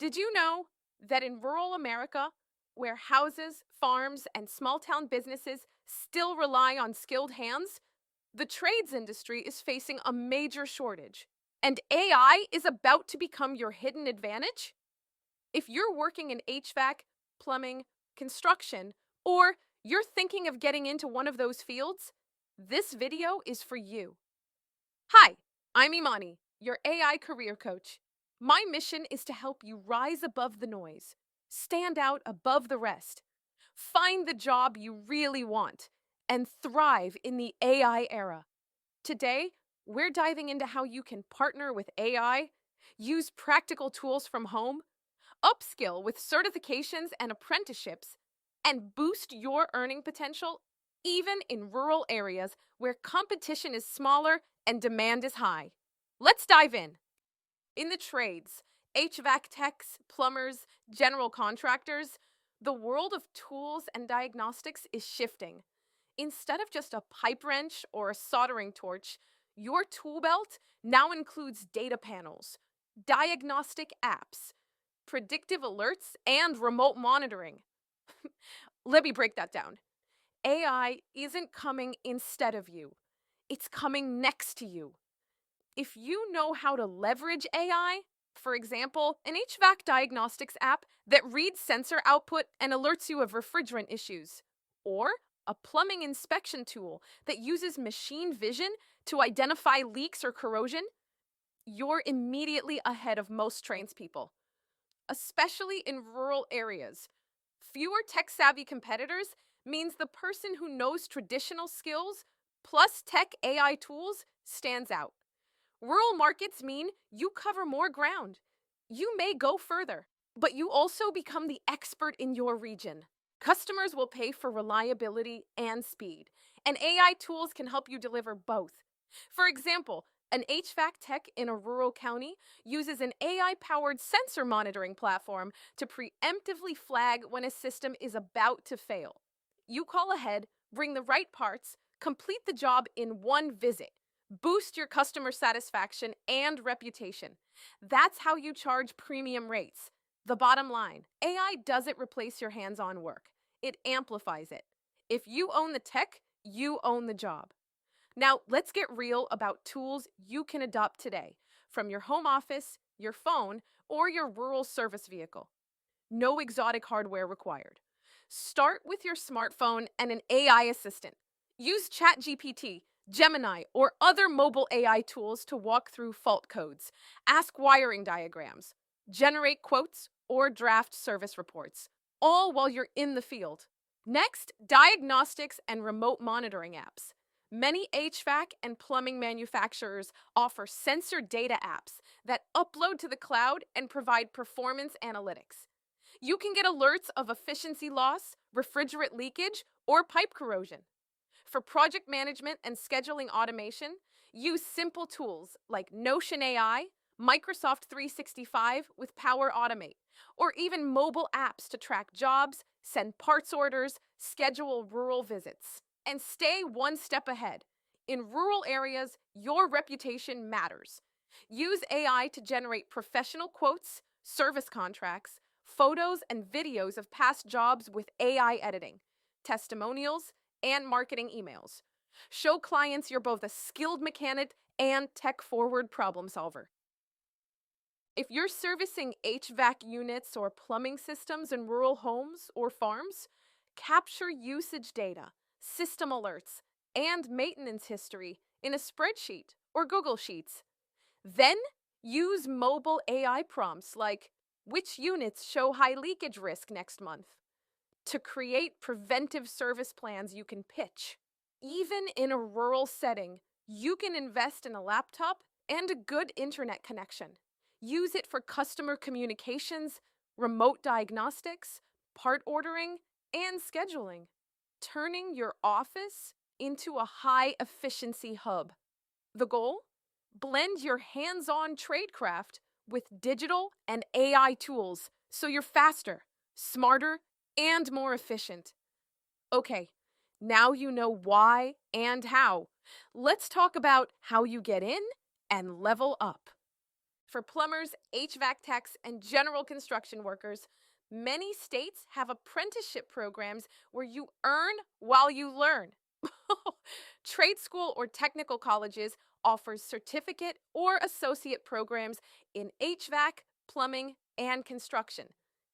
Did you know that in rural America, where houses, farms, and small town businesses still rely on skilled hands, the trades industry is facing a major shortage? And AI is about to become your hidden advantage? If you're working in HVAC, plumbing, construction, or you're thinking of getting into one of those fields, this video is for you. Hi, I'm Imani, your AI career coach. My mission is to help you rise above the noise, stand out above the rest, find the job you really want, and thrive in the AI era. Today, we're diving into how you can partner with AI, use practical tools from home, upskill with certifications and apprenticeships, and boost your earning potential even in rural areas where competition is smaller and demand is high. Let's dive in. In the trades, HVAC techs, plumbers, general contractors, the world of tools and diagnostics is shifting. Instead of just a pipe wrench or a soldering torch, your tool belt now includes data panels, diagnostic apps, predictive alerts, and remote monitoring. Let me break that down. AI isn't coming instead of you, it's coming next to you. If you know how to leverage AI, for example, an HVAC diagnostics app that reads sensor output and alerts you of refrigerant issues, or a plumbing inspection tool that uses machine vision to identify leaks or corrosion, you're immediately ahead of most tradespeople, especially in rural areas. Fewer tech-savvy competitors means the person who knows traditional skills plus tech AI tools stands out. Rural markets mean you cover more ground. You may go further, but you also become the expert in your region. Customers will pay for reliability and speed, and AI tools can help you deliver both. For example, an HVAC tech in a rural county uses an AI-powered sensor monitoring platform to preemptively flag when a system is about to fail. You call ahead, bring the right parts, complete the job in one visit. Boost your customer satisfaction and reputation. That's how you charge premium rates. The bottom line, AI doesn't replace your hands-on work. It amplifies it. If you own the tech, you own the job. Now, let's get real about tools you can adopt today from your home office, your phone, or your rural service vehicle. No exotic hardware required. Start with your smartphone and an AI assistant. Use ChatGPT, Gemini, or other mobile AI tools to walk through fault codes, ask wiring diagrams, generate quotes, or draft service reports, all while you're in the field. Next, diagnostics and remote monitoring apps. Many HVAC and plumbing manufacturers offer sensor data apps that upload to the cloud and provide performance analytics. You can get alerts of efficiency loss, refrigerant leakage, or pipe corrosion. For project management and scheduling automation, use simple tools like Notion AI, Microsoft 365 with Power Automate, or even mobile apps to track jobs, send parts orders, schedule rural visits, and stay one step ahead. In rural areas, your reputation matters. Use AI to generate professional quotes, service contracts, photos and videos of past jobs with AI editing, testimonials, and marketing emails. Show clients you're both a skilled mechanic and tech-forward problem solver. If you're servicing HVAC units or plumbing systems in rural homes or farms, capture usage data, system alerts, and maintenance history in a spreadsheet or Google Sheets. Then use mobile AI prompts like, "Which units show high leakage risk next month?" to create preventive service plans you can pitch. Even in a rural setting, you can invest in a laptop and a good internet connection. Use it for customer communications, remote diagnostics, part ordering, and scheduling, turning your office into a high-efficiency hub. The goal? Blend your hands-on tradecraft with digital and AI tools so you're faster, smarter, and more efficient. Okay, now you know why and how. Let's talk about how you get in and level up. For plumbers, HVAC techs, and general construction workers, many states have apprenticeship programs where you earn while you learn. Trade school or technical colleges offers certificate or associate programs in HVAC, plumbing, and construction.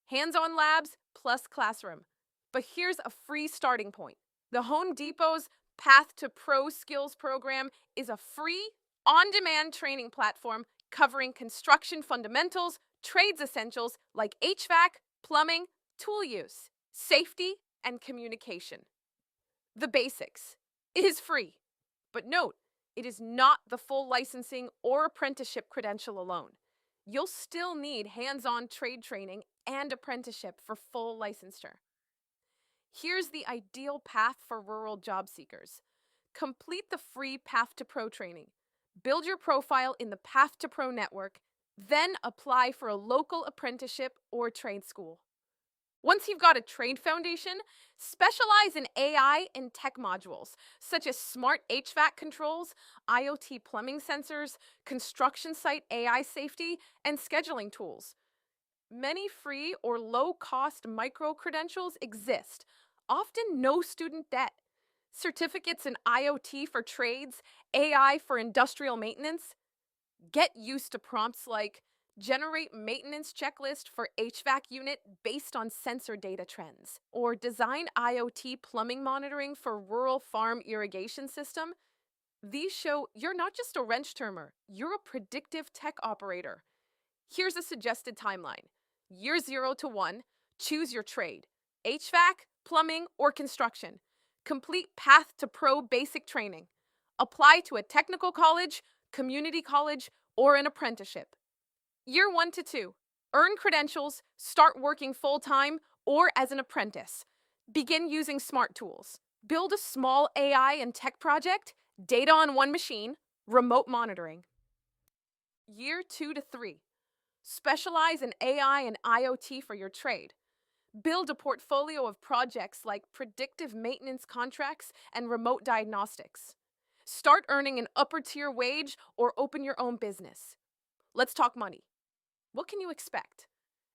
Hands-on labs plus classroom. But here's a free starting point. The Home Depot's Path to Pro Skills program is a free, on-demand training platform covering construction fundamentals, trades essentials like HVAC, plumbing, tool use, safety, and communication. The basics. It is free. But note, it is not the full licensing or apprenticeship credential alone. You'll still need hands-on trade training and apprenticeship for full licensure. Here's the ideal path for rural job seekers. Complete the free Path to Pro training. Build your profile in the Path to Pro network, then apply for a local apprenticeship or trade school. Once you've got a trade foundation, specialize in AI and tech modules, such as smart HVAC controls, IoT plumbing sensors, construction site AI safety, and scheduling tools. Many free or low-cost micro-credentials exist, often no student debt. Certificates in IoT for trades, AI for industrial maintenance. Get used to prompts like generate maintenance checklist for HVAC unit based on sensor data trends, or design IoT plumbing monitoring for rural farm irrigation system. These show you're not just a wrench turner, you're a predictive tech operator. Here's a suggested timeline. Year 0 to 1, choose your trade. HVAC, plumbing, or construction. Complete Path to Pro basic training. Apply to a technical college, community college, or an apprenticeship. Year 1 to 2, earn credentials, start working full-time or as an apprentice. Begin using smart tools. Build a small AI and tech project, data on one machine, remote monitoring. Year 2 to 3, specialize in AI and IoT for your trade. Build a portfolio of projects like predictive maintenance contracts and remote diagnostics. Start earning an upper-tier wage or open your own business. Let's talk money. What can you expect?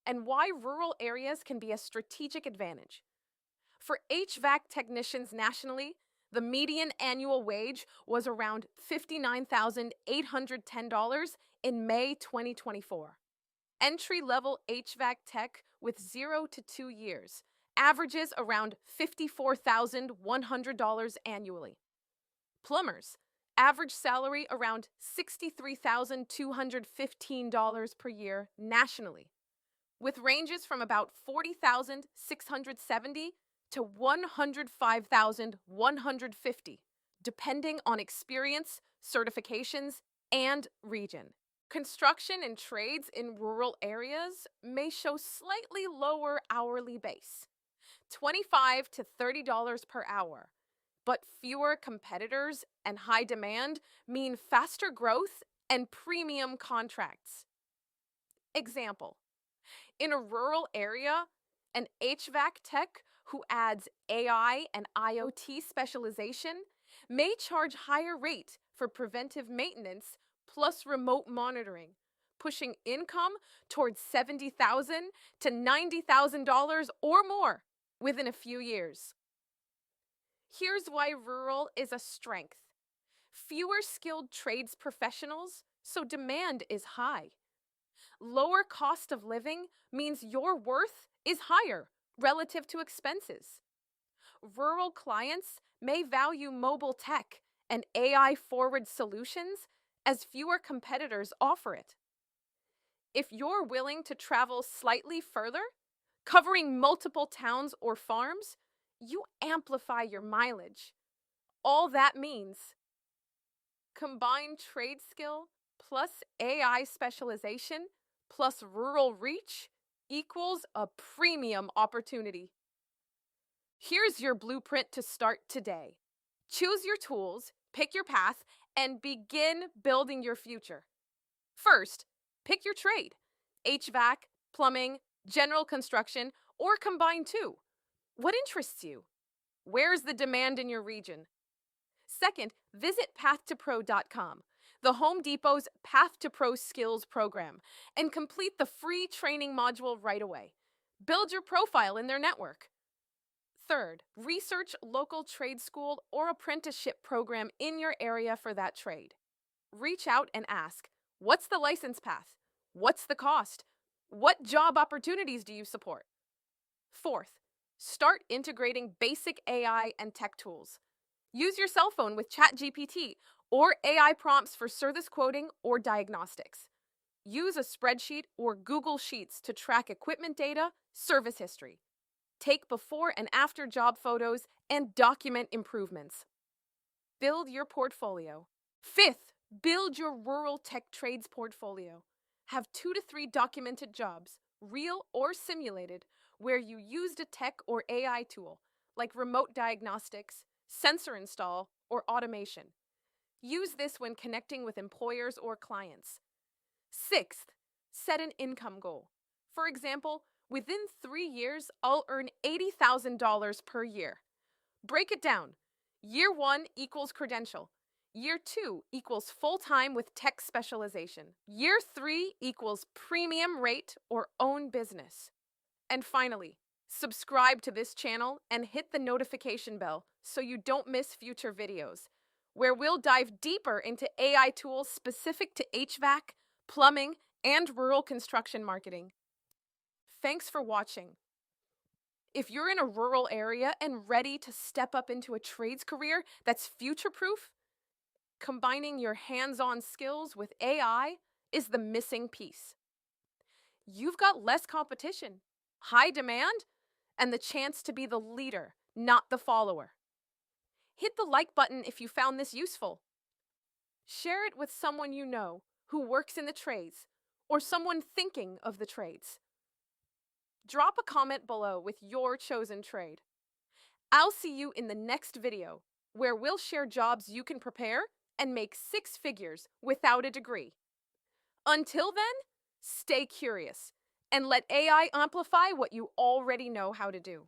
And why rural areas can be a strategic advantage. For HVAC technicians nationally, the median annual wage was around $59,810 in May 2024. Entry-level HVAC tech with 0 to 2 years averages around $54,100 annually. Plumbers, average salary around $63,215 per year nationally, with ranges from about $40,670 to $105,150, depending on experience, certifications, and region. Construction and trades in rural areas may show slightly lower hourly base, $25 to $30 per hour. But fewer competitors and high demand mean faster growth and premium contracts. Example, in a rural area, an HVAC tech who adds AI and IoT specialization may charge higher rate for preventive maintenance plus remote monitoring, pushing income towards $70,000 to $90,000 or more within a few years. Here's why rural is a strength. Fewer skilled trades professionals, so demand is high. Lower cost of living means your worth is higher relative to expenses. Rural clients may value mobile tech and AI-forward solutions as fewer competitors offer it. If you're willing to travel slightly further, covering multiple towns or farms, you amplify your mileage. All that means combined trade skill plus AI specialization plus rural reach equals a premium opportunity. Here's your blueprint to start today. Choose your tools, pick your path, and begin building your future. First, pick your trade: HVAC, plumbing, general construction, or combine two. What interests you? Where's the demand in your region? Second, visit pathtopro.com. the Home Depot's Path to Pro Skills program and complete the free training module right away. Build your profile in their network. Third, research local trade school or apprenticeship program in your area for that trade. Reach out and ask, what's the license path? What's the cost? What job opportunities do you support? Fourth, start integrating basic AI and tech tools. Use your cell phone with ChatGPT or AI prompts for service quoting or diagnostics. Use a spreadsheet or Google Sheets to track equipment data, service history. Take before and after job photos and document improvements. Build your portfolio. Fifth, build your rural tech trades portfolio. Have 2 to 3 documented jobs, real or simulated, where you used a tech or AI tool, like remote diagnostics, sensor install, or automation. Use this when connecting with employers or clients. Sixth, set an income goal. For example, within 3 years, I'll earn $80,000 per year. Break it down. Year 1 equals credential. Year 2 equals full-time with tech specialization. Year 3 equals premium rate or own business. And finally, subscribe to this channel and hit the notification bell so you don't miss future videos, where we'll dive deeper into AI tools specific to HVAC, plumbing, and rural construction marketing. Thanks for watching. If you're in a rural area and ready to step up into a trades career that's future-proof, combining your hands-on skills with AI is the missing piece. You've got less competition, high demand, and the chance to be the leader, not the follower. Hit the like button if you found this useful. Share it with someone you know who works in the trades or someone thinking of the trades. Drop a comment below with your chosen trade. I'll see you in the next video, where we'll share jobs you can prepare and make 6 figures without a degree. Until then, stay curious and let AI amplify what you already know how to do.